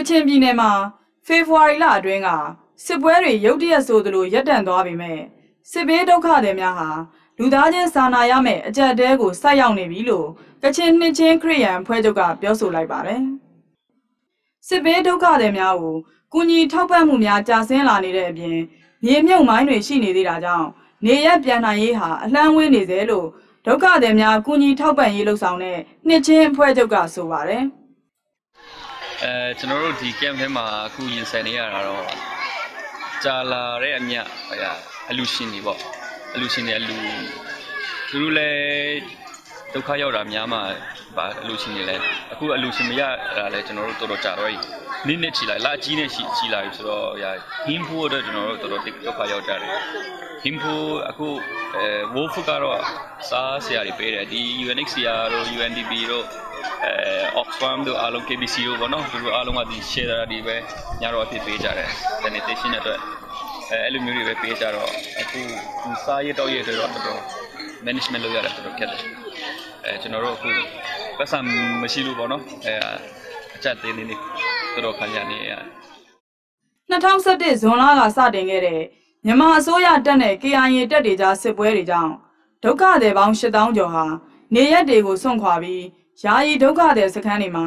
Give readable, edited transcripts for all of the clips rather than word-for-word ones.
ချင်ပြည်နယ်မှာဖေဖော်ဝါရီလအတွင်းကစစ်ပွဲတွေရုတ်တရက်ဆိုသလိုရပ်တန့်သွားပေမဲ့စစ်ဘေးဒုက္ခသည်များဟာလူသားချင်းစာနာရမယ့်အကြက်တဲကိုဆိုက်ရောက်နေပြီလို့ကချင်နှစ်ချင်းခရစ်ယာန်အဖွဲ့ချုပ်ကပြောဆိုလိုက်ပါတယ်။စစ်ဘေးဒုက္ခသည်များကိုကူညီထောက်ပံ့မှုများကြာဆင်းလာနေတဲ့အပြင်မြေမြုပ်မိုင်းတွေရှိနေသေးတာကြောင့်နေရပြန်နိုင်ရေးဟာအလှမ်းဝေးနေသေးလို့ဒုက္ခသည်များကူညီထောက်ပံ့ရေးလှုပ်ဆောင်တဲ့နှစ်ချင်းအဖွဲ့ချုပ်ကဆိုပါတယ်။ကျွန်တော်တို့ဒီ camp ထဲမှာအခုရင်ဆိုင်နေရတာတော့ကြာလာတဲ့အမြအလူရှင်တွေပေါ့အလူရှင်တွေသူတို့လည်းဒုက္ခရောက်တာများမှပါအလူရှင်တွေလည်းအခုအလူရှင်မရတာလည်းကျွန်တော်တို့တော်တော်ကြာတော့နေ့ချီလိုက်လာကြီးနဲ့ချီလာပြီဆိုတော့ဟင်းဖို့တော့ကျွန်တော်တို့တော်တော်ဒုက္ခရောက်ကြတယ်ဟင်းဖို့အခုWolf ကတော့စားဆရာတွေပေးတယ်ဒီ UNHCR တို့ UNDP တို့Oxfam တို့အားလုံး KBC တို့ပေါ့နော်သူတို့အားလုံးကဒီ share တာဒီပဲညတော့အဖြစ်ပေးကြတယ် sanitation အတွက်အဲ့လိုမျိုးတွေပဲပေးကြတော့အခုစားရတော့ရတော့တော်တော် management လုပ်ရတယ်တော်တော်ခက်တယ်ကျွန်တော်တို့အခုပတ်စံမရှိလို့ပေါ့နော်အချက်သေးနေတော်တော်ခံရနေရတယ်2017ဇွန်လကစတင်ခဲ့တဲ့မြန်မာအစိုးရတပ်နဲ့ KIA တပ်တွေကြားစစ်ပွဲတွေကြောင့်ဒုက္ခသည်ပေါင်း8000ကျော်ဟာနေရက်တွေကိုစွန့်ခွာပြီးယာယီဒုက္ခသည်စခန်းတွေမှာ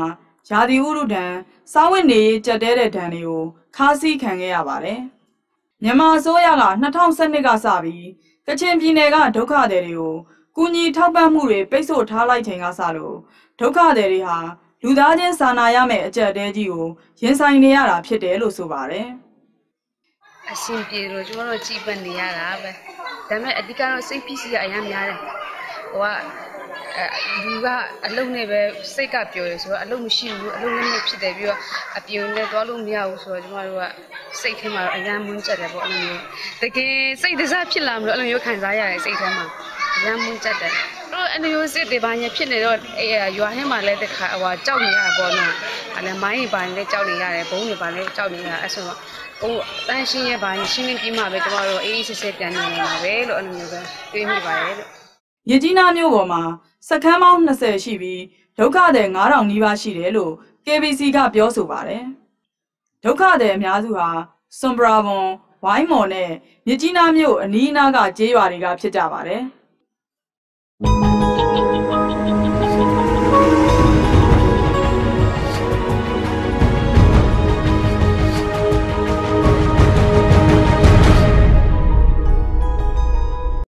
ယာတိဥရုဒဏ်စားဝတ်နေရေးကြက်တဲတဲ့ဒဏ်တွေကိုခါးစည်းခံခဲ့ရပါတယ်။မြန်မာအစိုးရက2012ကစပြီးကချင်ပြည်နယ်ကဒုက္ခသည်တွေကိုကူညီထောက်ပံ့မှုတွေပိတ်ဆို့ထားလိုက်ချိန်ကစလို့ဒုက္ခသည်တွေဟာလူသားချင်းစာနာရမယ့်အကြက်တဲကြီးကိုရင်ဆိုင်နေရတာဖြစ်တယ်လို့ဆိုပါတယ်။အရှင်ပြေလို့ကျွန်တော်တို့ကြည်ပတ်နေရတာပဲ။ဒါပေမဲ့အဓိကတော့စိတ်ဖိစီးကအများများတယ်။လူကအလုံးနဲ့ပဲစိတ်ကပျော်ရဆိုတော့အလုံးမရှိဘူးအလုံးနဲ့ဖြစ်တယ်ပြီးတော့အပြင်နဲ့သွားလို့မရဘူးဆိုတော့ကျွန်တော်တို့ကစိတ်ထဲမှာအရန်မွန်းကြတယ်ပေါ့အဲ့လိုမျိုးတကယ်စိတ်တစားဖြစ်လာမလို့အဲ့လိုမျိုးခံစားရတယ်စိတ်ထဲမှာအရန်မွန်းကြတယ်တော့အဲ့လိုမျိုးစိတ်တွေဘာညာဖြစ်နေတော့ရွာထဲမှာလည်းတခါကြောက်နေရတာပေါ့နော်အဲ့လည်းမိုင်းတွေဘာတွေလည်းကြောက်နေရတယ်ဘုံတွေဘာလည်းကြောက်နေရအဲ့ဆိုတော့တန်းရှင်းရဲ့ဘာညာရှင်းနေပြီးမှပဲကျွန်တော်တို့အေးအေးဆေးဆေးပြန်နေနေတာပဲလို့အဲ့လိုမျိုးပဲတွေးမိပါတယ်လို့မြကြီးနားမြို့ပေါ်မှာစခန်းပေါင်း20ရှိပြီးဒုက္ခသည်9000နီးပါးရှိတယ်လို့ KBC ကပြောဆိုပါတယ်။ဒုက္ခသည်အများစုဟာစွန်ပရာဘွန်၊ဝိုင်းမော်နဲ့မြကြီးနားမြို့အနီးအနားကကျေးရွာတွေကဖြစ်ကြပါတယ်။